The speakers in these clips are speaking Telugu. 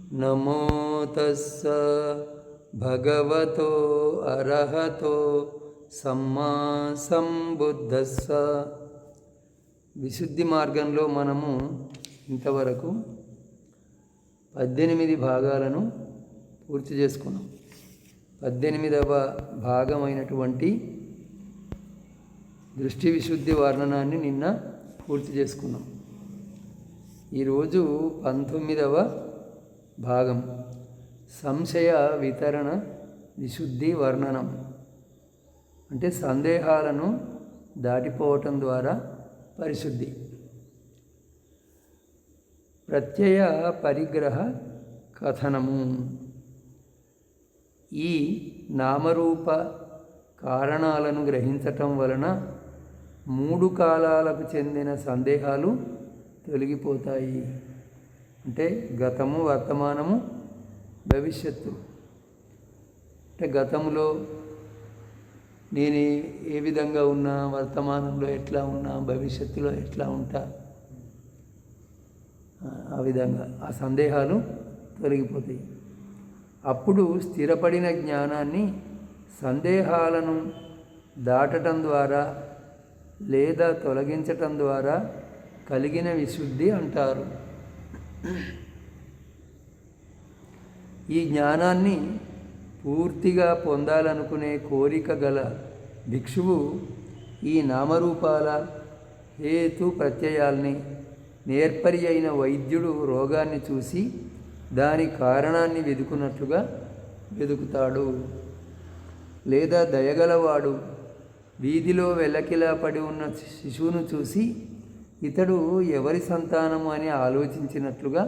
నమో తస్స భగవతో అర్హతో సమ్మా సంబుద్ధస్స. విశుద్ధి మార్గంలో మనము ఇంతవరకు 18 భాగాలను పూర్తి చేసుకున్నాం. 18వ భాగమైనటువంటి దృష్టి విశుద్ధి వర్ణనాన్ని నిన్న పూర్తి చేసుకున్నాం. ఈరోజు 19వ భాగం సంశయ వితరణ విశుద్ధి వర్ణనం. అంటే సందేహాలను దాటిపోవటం ద్వారా పరిశుద్ధి. ప్రత్యయ పరిగ్రహ కథనము. ఈ నామరూప కారణాలను గ్రహించటం వలన 3 కాలాలకు చెందిన సందేహాలు తొలగిపోతాయి. అంటే గతము, వర్తమానము, భవిష్యత్తు. అంటే గతంలో నేను ఏ విధంగా ఉన్నా, వర్తమానంలో ఎట్లా ఉన్నా, భవిష్యత్తులో ఎట్లా ఉంటా, ఆ విధంగా ఆ సందేహాలు తొలగిపోతాయి. అప్పుడు స్థిరపడిన జ్ఞానాన్ని సందేహాలను దాటడం ద్వారా లేదా తొలగించటం ద్వారా కలిగిన విశుద్ధి అంటారు. ఈ జ్ఞానాన్ని పూర్తిగా పొందాలనుకునే కోరిక గల భిక్షువు ఈ నామరూపాల హేతు ప్రత్యయాల్ని నేర్పరి అయిన వైద్యుడు రోగాన్ని చూసి దాని కారణాన్ని వెదుకున్నట్లుగా వెదుకుతాడు. లేదా దయగలవాడు వీధిలో వెల్లకిలా పడి ఉన్న శిశువును చూసి ఇతడు ఎవరి సంతానము అని ఆలోచించినట్లుగా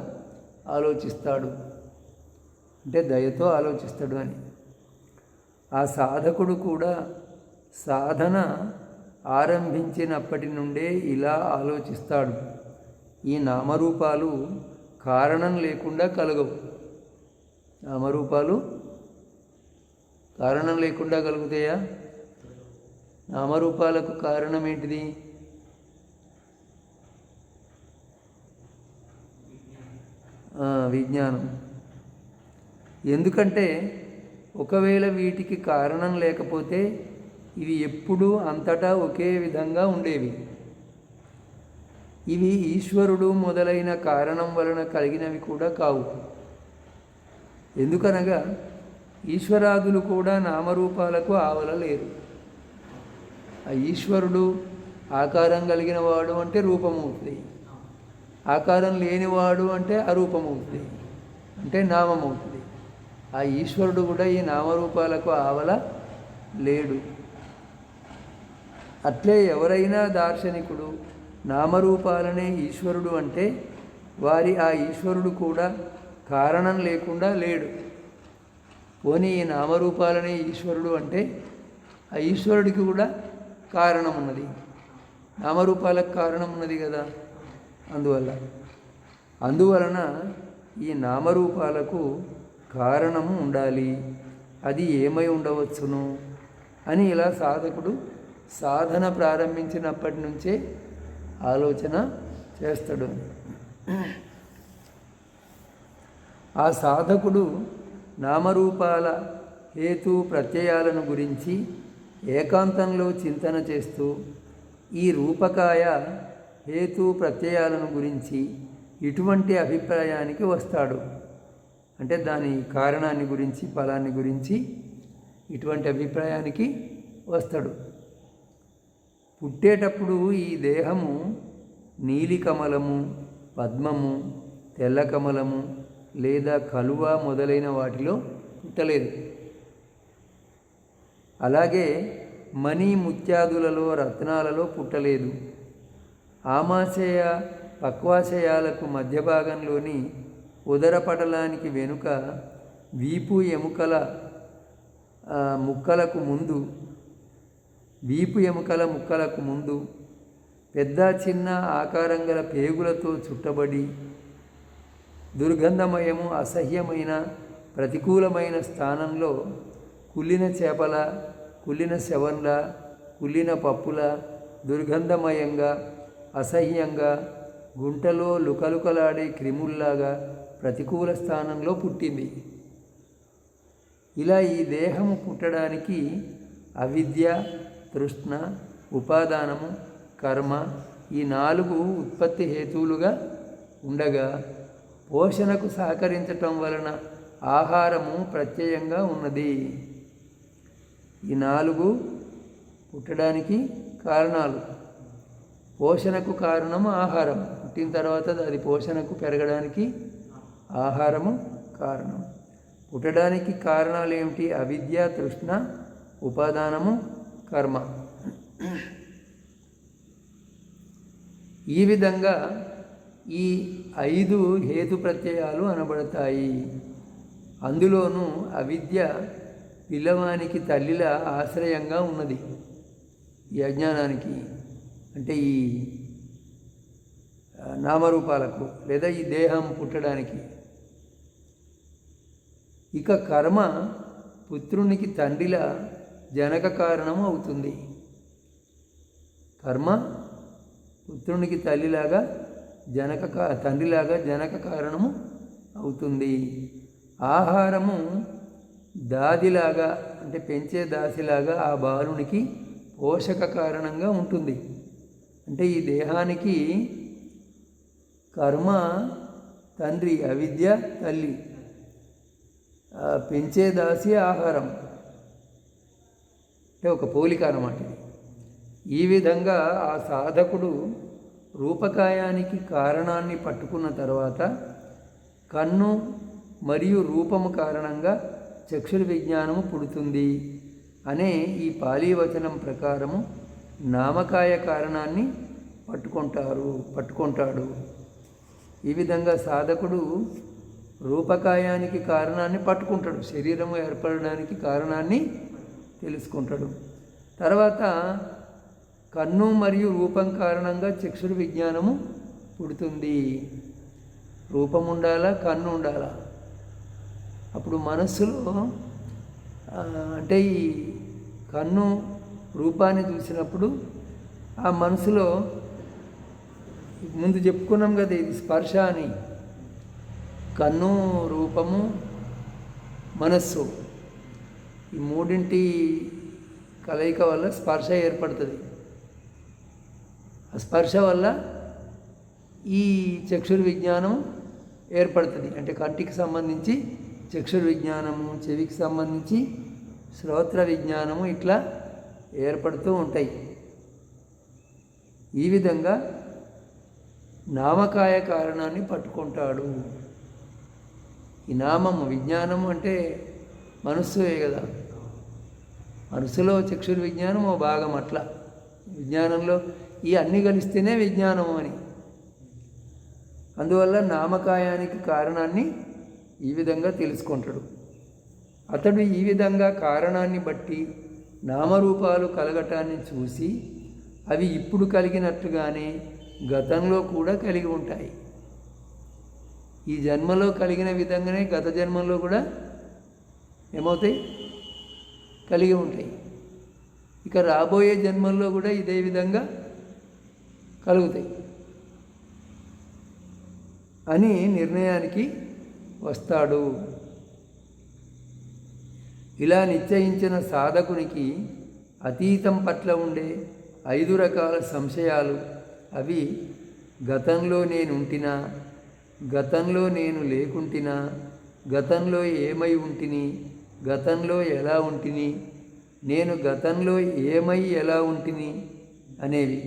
ఆలోచిస్తాడు. అంటే దయతో ఆలోచిస్తాడు అని. ఆ సాధకుడు కూడా సాధన ఆరంభించినప్పటి నుండే ఇలా ఆలోచిస్తాడు. ఈ నామరూపాలు కారణం లేకుండా కలగవు. నామరూపాలు కారణం లేకుండా కలుగుతాయా? నామరూపాలకు కారణం ఏంటిది? విజ్ఞానం. ఎందుకంటే ఒకవేళ వీటికి కారణం లేకపోతే ఇవి ఎప్పుడూ అంతటా ఒకే విధంగా ఉండేవి. ఇవి ఈశ్వరుడు మొదలైన కారణం వలన కలిగినవి కూడా కావు. ఎందుకనగా ఈశ్వరాదులు కూడా నామరూపాలకు ఆవలలేరు. ఆ ఈశ్వరుడు ఆకారం కలిగిన వాడు అంటే రూపమవుతుంది, ఆకారం లేనివాడు అంటే అరూపమవుతుంది, అంటే నామమవుతుంది. ఆ ఈశ్వరుడు కూడా ఈ నామరూపాలకు ఆవల లేడు. అట్లే ఎవరైనా దార్శనికుడు నామరూపాలనే ఈశ్వరుడు అంటే వారి ఆ ఈశ్వరుడు కూడా కారణం లేకుండా లేడు. పోనీ ఈ నామరూపాలనే ఈశ్వరుడు అంటే ఆ ఈశ్వరుడికి కూడా కారణం ఉన్నది, నామరూపాలకు కారణం ఉన్నది కదా. అందువలన ఈ నామరూపాలకు కారణము ఉండాలి. అది ఏమై ఉండవచ్చును అని ఇలా సాధకుడు సాధన ప్రారంభించినప్పటి నుంచే ఆలోచన చేస్తాడు. ఆ సాధకుడు నామరూపాల హేతు ప్రత్యయాలను గురించి ఏకాంతంలో చింతన చేస్తూ ఈ రూపకాయ హేతు ప్రత్యయాలను గురించి ఇటువంటి అభిప్రాయానికి వస్తాడు. అంటే దాని కారణాన్ని గురించి, ఫలాన్ని గురించి ఇటువంటి అభిప్రాయానికి వస్తాడు. పుట్టేటప్పుడు ఈ దేహము నీలికమలము, పద్మము, తెల్లకమలము లేదా కలువ మొదలైన వాటిలో పుట్టలేదు. అలాగే మణి ముత్యాదులలో, రత్నాలలో పుట్టలేదు. ఆమాశయ పక్వాశయాలకు మధ్య భాగంలోని ఉదరపటలానికి వెనుక వీపు ఎముకల ముక్కలకు ముందు పెద్ద చిన్న ఆకారం గల పేగులతో చుట్టబడి దుర్గంధమయము, అసహ్యమైన, ప్రతికూలమైన స్థానంలో కుళ్ళిన చేపల, కుళ్ళిన శవంల, కుళ్ళిన పప్పుల, దుర్గంధమయంగా, అసహ్యంగా, గుంటలో లుకలుకలాడే క్రిముల్లాగా ప్రతికూల స్థానంలో పుట్టింది. ఇలా ఈ దేహము పుట్టడానికి అవిద్య, తృష్ణ, ఉపాదానము, కర్మ ఈ 4 ఉత్పత్తి హేతువులుగా ఉండగా పోషణకు సహకరించటం వలన ఆహారము ప్రత్యయంగా ఉన్నది. ఈ 4 పుట్టడానికి కారణాలు. పోషణకు కారణము ఆహారం. పుట్టిన తర్వాత అది పోషణకు పెరగడానికి ఆహారము కారణం. పుట్టడానికి కారణాలు ఏమిటి? అవిద్య, తృష్ణ, ఉపాదానము, కర్మ. ఈ విధంగా ఈ 5 హేతు ప్రత్యయాలు అనబడతాయి. అందులోనూ అవిద్య పిల్లవానికి తల్లిలా ఆశ్రయంగా ఉన్నది. ఈ అజ్ఞానానికి అంటే ఈ నామరూపాలకు లేదా ఈ దేహం పుట్టడానికి. ఇక కర్మ పుత్రునికి తండ్రిలా జనక కారణము అవుతుంది. కర్మ పుత్రునికి తల్లిలాగా తండ్రిలాగా జనక కారణము అవుతుంది. ఆహారము దాదిలాగా అంటే పెంచే దాసిలాగా ఆ బాలునికి పోషక కారణంగా ఉంటుంది. అంటే ఈ దేహానికి కర్మ తండ్రి, అవిద్య తల్లి, పెంచే దాసి ఆహారం. అంటే ఒక పోలిక అన్నమాట. ఈ విధంగా ఆ సాధకుడు రూపకాయానికి కారణాన్ని పట్టుకున్న తర్వాత కన్ను మరియు రూపము కారణంగా చక్షుర్విజ్ఞానము పుడుతుంది అనే ఈ పాలీవచనం ప్రకారము నామకాయ కారణాన్ని పట్టుకుంటాడు. ఈ విధంగా సాధకుడు రూపకాయానికి కారణాన్ని పట్టుకుంటాడు. శరీరము ఏర్పడడానికి కారణాన్ని తెలుసుకుంటాడు. తర్వాత కన్ను మరియు రూపం కారణంగా చక్షుర్విజ్ఞానము పుడుతుంది. రూపం ఉండాలా, కన్ను ఉండాలా. అప్పుడు మనస్సులో అంటే ఈ కన్ను రూపాన్ని చూసినప్పుడు ఆ మనసులో ముందు చెప్పుకున్నాం కదా, ఇది స్పర్శ అని. కన్ను, రూపము, మనస్సు ఈ 3 కలయిక వల్ల స్పర్శ ఏర్పడుతుంది. ఆ స్పర్శ వల్ల ఈ చక్షుర్విజ్ఞానం ఏర్పడుతుంది. అంటే కంటికి సంబంధించి చక్షుర్విజ్ఞానము, చెవికి సంబంధించి శ్రోత్ర విజ్ఞానము ఇట్లా ఏర్పడుతూ ఉంటాయి. ఈ విధంగా నామకాయ కారణాన్ని పట్టుకుంటాడు. ఈ నామము విజ్ఞానము అంటే మనస్సుయే కదా. మనస్సులో చక్షుర్విజ్ఞానం ఓ భాగం. అట్లా విజ్ఞానంలో ఈ అన్నీ కలిస్తేనే విజ్ఞానము అని. అందువల్ల నామకాయానికి కారణాన్ని ఈ విధంగా తెలుసుకుంటాడు. అతడు ఈ విధంగా కారణాన్ని బట్టి నామరూపాలు కలగటాన్ని చూసి అవి ఇప్పుడు కలిగినట్టుగానే గతంలో కూడా కలిగి ఉంటాయి. ఈ జన్మలో కలిగిన విధంగానే గత జన్మలో కూడా ఏమవుతాయి? కలిగి ఉంటాయి. ఇక రాబోయే జన్మల్లో కూడా ఇదే విధంగా కలుగుతాయి అని నిర్ణయానికి వస్తాడు. ఇలా నిశ్చయించిన సాధకునికి అతీతం పట్ల ఉండే 5 రకాల సంశయాలు, అవి గతంలో నేనుంటినా, గతంలో నేను లేకుంటినా, గతంలో ఏమై ఉంటిని, గతంలో ఎలా ఉంటిని, నేను గతంలో ఏమై ఎలా ఉంటిని అనేవి.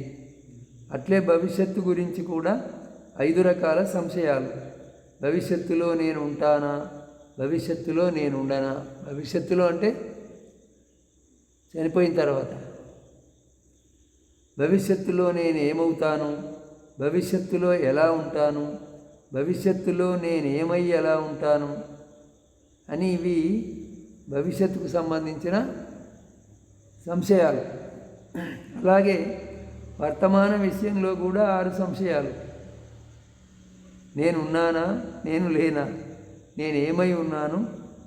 అట్లే భవిష్యత్తు గురించి కూడా 5 రకాల సంశయాలు. భవిష్యత్తులో నేను ఉంటానా, భవిష్యత్తులో నేను ఉండనా. భవిష్యత్తులో అంటే చనిపోయిన తర్వాత. భవిష్యత్తులో నేను ఏమవుతాను, భవిష్యత్తులో ఎలా ఉంటాను, భవిష్యత్తులో నేనేమై ఎలా ఉంటాను అని ఇవి భవిష్యత్తుకు సంబంధించిన సంశయాలు. అలాగే వర్తమాన విషయంలో కూడా 6 సంశయాలు. నేనున్నానా, నేను లేనా, నేనేమై ఉన్నాను,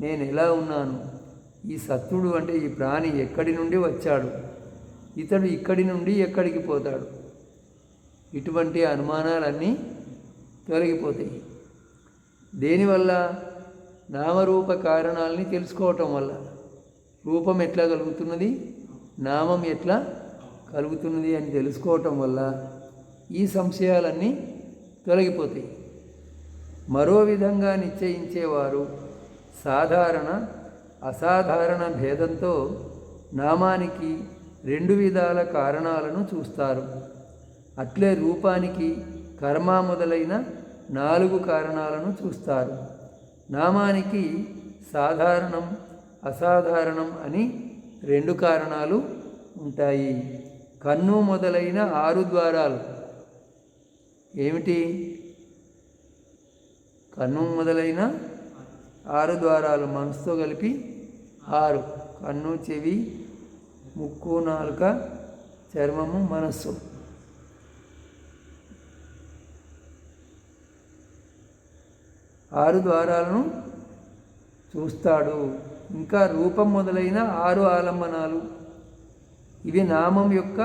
నేను ఎలా ఉన్నాను, ఈ సత్తుడు అంటే ఈ ప్రాణి ఎక్కడి నుండి వచ్చాడు, ఇతడు ఇక్కడి నుండి ఎక్కడికి పోతాడు. ఇటువంటి అనుమానాలన్నీ తొలగిపోతాయి. దేనివల్ల? నామరూప కారణాలని తెలుసుకోవటం వల్ల. రూపం ఎట్లా కలుగుతున్నది, నామం ఎట్లా కలుగుతున్నది అని తెలుసుకోవటం వల్ల ఈ సంశయాలన్నీ తొలగిపోతాయి. మరో విధంగా నిశ్చయించేవారు సాధారణ అసాధారణ భేదంతో నామానికి 2 విధాల కారణాలను చూస్తారు. అట్లే రూపానికి కర్మ మొదలైన 4 కారణాలను చూస్తారు. నామానికి సాధారణం అసాధారణం అని 2 కారణాలు ఉంటాయి. కన్ను మొదలైన 6 ద్వారాలు ఏమిటి? కన్ను మొదలైన 6 ద్వారాలు మనసుతో కలిపి 6. కన్ను, చెవి, ముక్కు, నాలుక, చర్మము, మనస్సు. ఆరు ద్వారాలను చూస్తాడు. ఇంకా రూపం మొదలైన 6 ఆలంబనాలు. ఇవి నామం యొక్క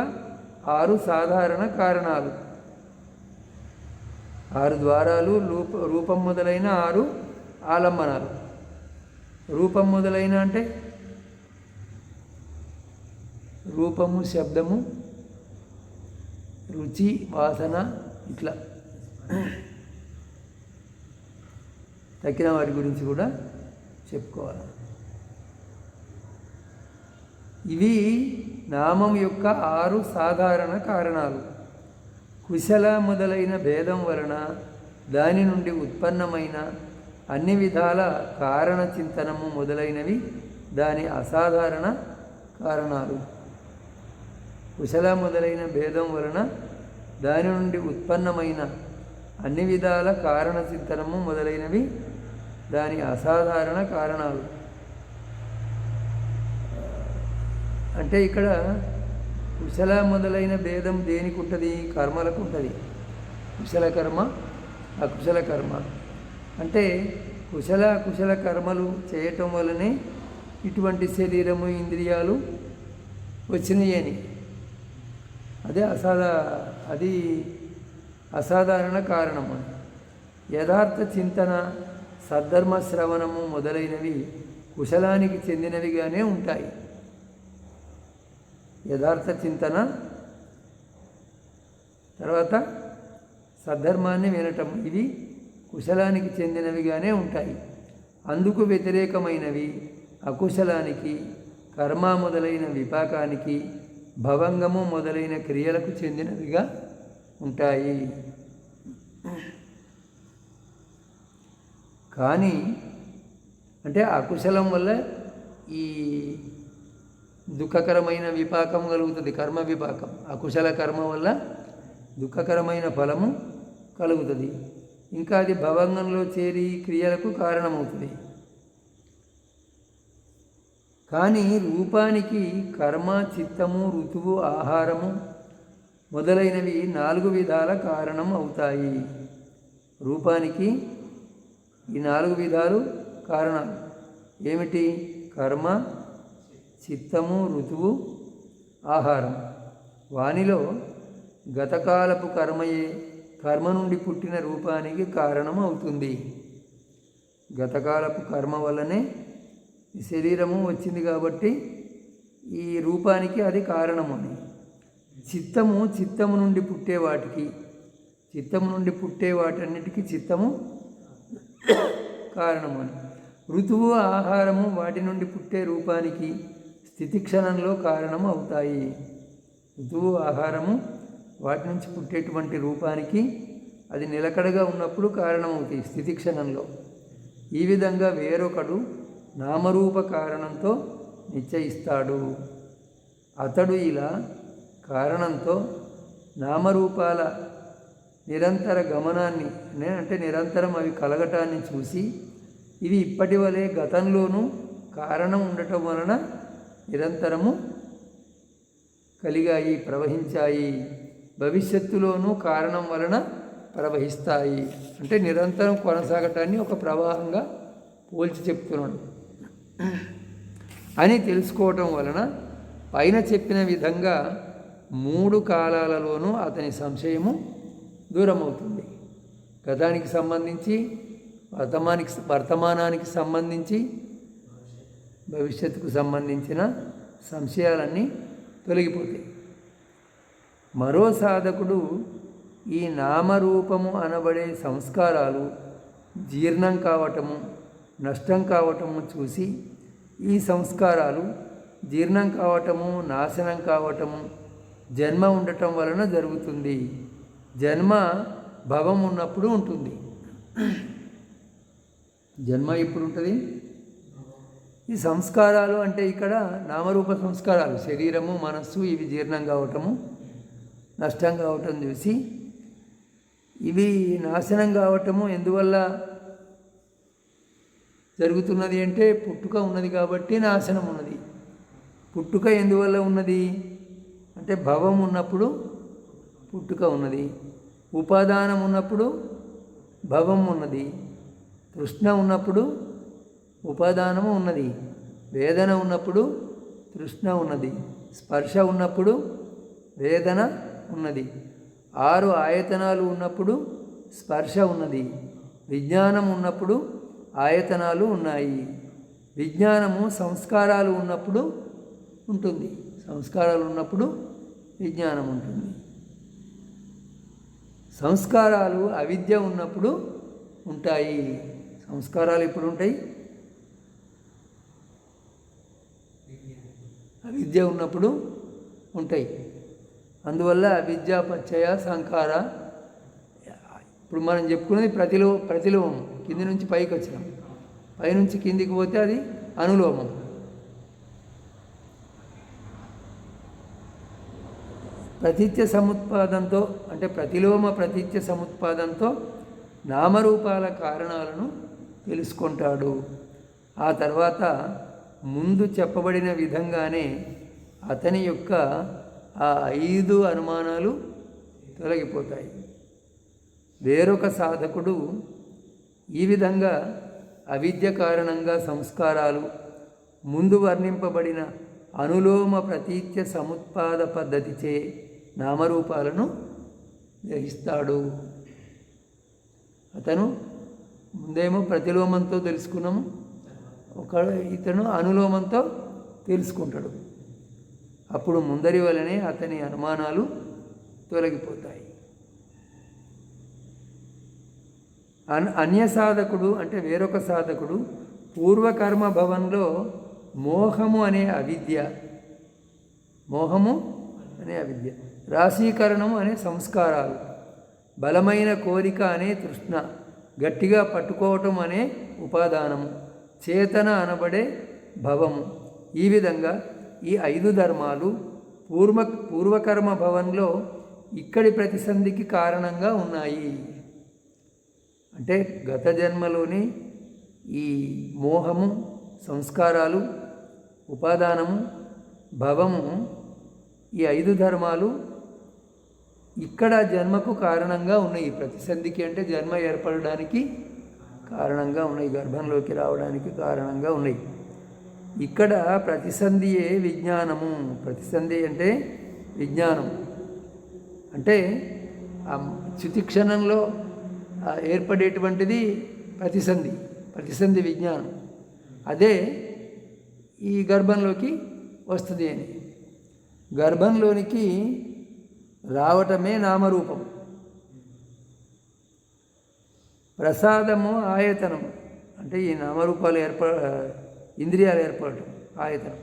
6 సాధారణ కారణాలు. 6 ద్వారాలు, రూపం మొదలైన 6 ఆలంబనాలు. రూపం మొదలైన అంటే రూపము, శబ్దము, రుచి, వాసన, ఇట్లా తక్కిన వాటి గురించి కూడా చెప్పుకోవాలి. ఇవి నామం యొక్క 6 సాధారణ కారణాలు. కుశల మొదలైన భేదం వలన దాని నుండి ఉత్పన్నమైన అన్ని విధాల కారణ చింతనము మొదలైనవి దాని అసాధారణ కారణాలు. కుశల మొదలైన భేదం వలన దాని నుండి ఉత్పన్నమైన అన్ని విధాల కారణ చింతనము మొదలైనవి దాని అసాధారణ కారణాలు. అంటే ఇక్కడ కుశల మొదలైన భేదం దేనికి ఉంటుంది? కర్మలకు ఉంటుంది. కుశల కర్మ, అకుశల కర్మ. అంటే కుశల అకుశల కర్మలు చేయటం వల్లనే ఇటువంటి శరీరము, ఇంద్రియాలు వచ్చినాయి అని. అది అసాధారణ కారణము. యథార్థ చింతన, సద్ధర్మ శ్రవణము మొదలైనవి కుశలానికి చెందినవిగానే ఉంటాయి. యథార్థ చింతన, తర్వాత సద్ధర్మాన్ని వినటం, ఇవి కుశలానికి చెందినవిగానే ఉంటాయి. అందుకు వ్యతిరేకమైనవి అకుశలానికి, కర్మ మొదలైన విపాకానికి, భవంగము మొదలైన క్రియలకు చెందినవిగా ఉంటాయి. కానీ అంటే అకుశలం వల్ల ఈ దుఃఖకరమైన విపాకం కలుగుతుంది, కర్మ విపాకం. అకుశల కర్మ వల్ల దుఃఖకరమైన ఫలము కలుగుతుంది. ఇంకా అది భవంగంలో చేరి క్రియలకు కారణమవుతుంది. కానీ రూపానికి కర్మ, చిత్తము, ఋతువు, ఆహారము మొదలైనవి 4 విధాల కారణం అవుతాయి. రూపానికి ఈ 4 విధాలు కారణాలు ఏమిటి? కర్మ, చిత్తము, ఋతువు, ఆహారం. వానిలో గతకాలపు కర్మయే కర్మ నుండి పుట్టిన రూపానికి కారణం అవుతుంది. గతకాలపు కర్మ వల్లనే ఈ శరీరము వచ్చింది కాబట్టి ఈ రూపానికి అది కారణము అని. చిత్తము నుండి పుట్టే వాటికి, చిత్తము నుండి పుట్టే వాటన్నిటికీ చిత్తము కారణము అని. ఋతువు, ఆహారము వాటి నుండి పుట్టే రూపానికి స్థితి క్షణంలో కారణం అవుతాయి. ఋతువు, ఆహారము వాటి నుంచి పుట్టేటువంటి రూపానికి అది నిలకడగా ఉన్నప్పుడు కారణమవుతాయి స్థితి క్షణంలో. ఈ విధంగా వేరొకడు నామరూప కారణంతో నిశ్చయిస్తాడు. అతడు ఇలా కారణంతో నామరూపాల నిరంతర గమనాన్ని, అంటే నిరంతరం అవి కలగటాన్ని చూసి ఇవి ఇప్పటి వలె గతంలోనూ కారణం ఉండటం వలన నిరంతరము కలిగాయి, ప్రవహించాయి, భవిష్యత్తులోనూ కారణం వలన ప్రవహిస్తాయి. అంటే నిరంతరం కొనసాగటాన్ని ఒక ప్రవాహంగా పోల్చి చెప్తున్నాడు అని తెలుసుకోవటం వలన పైన చెప్పిన విధంగా 3 కాలాలలోనూ అతని సంశయము దూరమవుతుంది. గతానికి సంబంధించి వర్తమానానికి సంబంధించి భవిష్యత్తుకు సంబంధించిన సంశయాలన్నీ తొలగిపోతాయి. మరో సాధకుడు ఈ నామరూపము అనబడే సంస్కారాలు జీర్ణం కావటము, నష్టం కావటము చూసి, ఈ సంస్కారాలు జీర్ణం కావటము, నాశనం కావటము జన్మ ఉండటం వలన జరుగుతుంది. జన్మ భవం ఉన్నప్పుడు ఉంటుంది. జన్మ ఎప్పుడు ఉంటుంది? ఈ సంస్కారాలు అంటే ఇక్కడ నామరూప సంస్కారాలు, శరీరము, మనస్సు, ఇవి జీర్ణం కావటము, నష్టం కావటం చూసి, ఇవి నాశనం కావటము ఎందువల్ల జరుగుతున్నది అంటే పుట్టుక ఉన్నది కాబట్టి నాశనం ఉన్నది. పుట్టుక ఎందువల్ల ఉన్నది అంటే భవం ఉన్నప్పుడు పుట్టుక ఉన్నది, ఉపాదానం ఉన్నప్పుడు భవం ఉన్నది, తృష్ణ ఉన్నప్పుడు ఉపాదానము ఉన్నది, వేదన ఉన్నప్పుడు తృష్ణ ఉన్నది, స్పర్శ ఉన్నప్పుడు వేదన ఉన్నది, 6 ఆయతనాలు ఉన్నప్పుడు స్పర్శ ఉన్నది, విజ్ఞానం ఉన్నప్పుడు ఆయతనాలు ఉన్నాయి. విజ్ఞానము సంస్కారాలు ఉన్నప్పుడు ఉంటుంది, సంస్కారాలు ఉన్నప్పుడు విజ్ఞానం ఉంటుంది. సంస్కారాలు అవిద్య ఉన్నప్పుడు ఉంటాయి. సంస్కారాలు ఎప్పుడు ఉంటాయి? అవిద్య ఉన్నప్పుడు ఉంటాయి. అందువల్ల అవిద్య, పచ్చయ, సంకార. ఇప్పుడు మనం చెప్పుకున్నది ప్రతిలోమం. కింది నుంచి పైకి వచ్చినాం, పైనుంచి కిందికి పోతే అది అనులోమం. ప్రతీత్య సముత్పాదంతో అంటే ప్రతిలోమ ప్రతీత్య సముత్పాదంతో నామరూపాల కారణాలను తెలుసుకుంటాడు. ఆ తర్వాత ముందు చెప్పబడిన విధంగానే అతని యొక్క ఆ 5 అనుమానాలు తొలగిపోతాయి. వేరొక సాధకుడు ఈ విధంగా అవిద్య కారణంగా సంస్కారాలు, ముందు వర్ణింపబడిన అనులోమ ప్రతీత్య సముత్పాద పద్ధతిచే నామరూపాలను గ్రహిస్తాడు. అతను ముందేమో ప్రతిలోమంతో తెలుసుకున్నాము, ఇతను అనులోమంతో తెలుసుకుంటాడు. అప్పుడు ముందరి వలనే అతని అనుమానాలు తొలగిపోతాయి. అన్య సాధకుడు అంటే వేరొక సాధకుడు పూర్వకర్మ భవంలో మోహము అనే అవిద్య, రాశీకరణము అనే సంస్కారాలు, బలమైన కోరిక అనే తృష్ణ, గట్టిగా పట్టుకోవటం అనే ఉపాదానము, చేతన అనబడే భవము, ఈ విధంగా ఈ 5 ధర్మాలు పూర్వకర్మ భవంలో ఇక్కడి ప్రతిసంధికి కారణంగా ఉన్నాయి. అంటే గత జన్మలోని ఈ మోహము, సంస్కారాలు, ఉపాదానము, భవము, ఈ 5 ధర్మాలు ఇక్కడ జన్మకు కారణంగా ఉన్నాయి. ప్రతిసంధికి అంటే జన్మ ఏర్పడడానికి కారణంగా ఉన్నాయి, గర్భంలోకి రావడానికి కారణంగా ఉన్నాయి. ఇక్కడ ప్రతిసంధియే విజ్ఞానము. ప్రతిసంధి అంటే విజ్ఞానం. అంటే ఆ చ్యుతి క్షణంలో ఏర్పడేటువంటిది ప్రతిసంధి విజ్ఞానం. అదే ఈ గర్భంలోకి వస్తుంది అని. గర్భంలోనికి రావటమే నామరూపం. ప్రసాదము ఆయతనం అంటే ఈ నామరూపాలు ఇంద్రియాలు ఏర్పడటం ఆయతనం.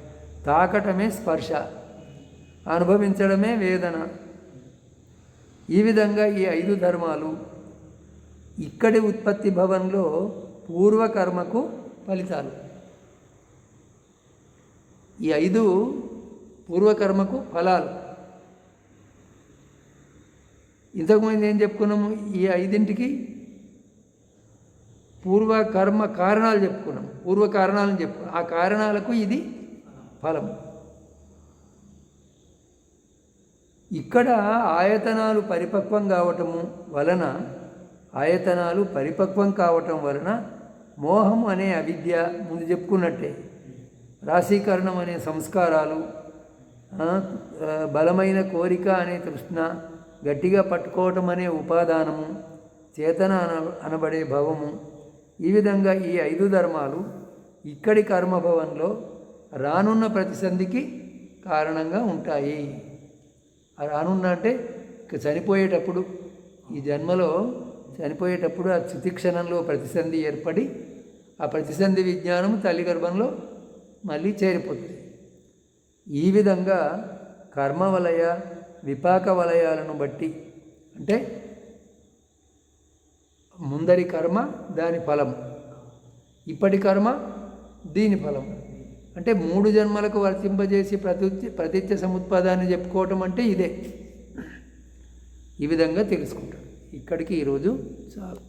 తాకటమే స్పర్శ, అనుభవించడమే వేదన. ఈ విధంగా ఈ 5 ధర్మాలు ఇక్కడి ఉత్పత్తి భవన్లో పూర్వకర్మకు ఫలితాలు. ఈ 5 పూర్వకర్మకు ఫలాలు. ఇంతకుముందు ఏం చెప్పుకున్నాము? ఈ 5ంటికి పూర్వకర్మ కారణాలు చెప్పుకున్నాము, పూర్వకారణాలను చెప్పుకున్నాం. ఆ కారణాలకు ఇది ఫలం. ఇక్కడ ఆయతనాలు పరిపక్వం కావటం వలన మోహం అనే అవిద్య, ముందు చెప్పుకున్నట్టే, రాశీకరణం అనే సంస్కారాలు, బలమైన కోరిక అనే తృష్ణ, గట్టిగా పట్టుకోవటం అనే ఉపాదానము, చేతన అనబడే భవము, ఈ విధంగా ఈ 5 ధర్మాలు ఇక్కడి కర్మభవంలో రానున్న ప్రతిసంధికి కారణంగా ఉంటాయి. రానున్న అంటే చనిపోయేటప్పుడు, ఈ జన్మలో చనిపోయేటప్పుడు ఆ క్షణంలో ప్రతిసంధి ఏర్పడి ఆ ప్రతిసంధి విజ్ఞానం తల్లి గర్భంలో మళ్ళీ చేరిపోతుంది. ఈ విధంగా కర్మవలయ విపాక వలయాలను బట్టి, అంటే ముందరి కర్మ దాని ఫలం, ఇప్పటి కర్మ దీని ఫలం, అంటే 3 జన్మలకు వర్తింపజేసి ప్రతిత్య సముత్పాదాన్ని చెప్పుకోవటం అంటే ఇదే. ఈ విధంగా తెలుసుకుంటాడు. ఇక్కడికి ఈరోజు చాలు.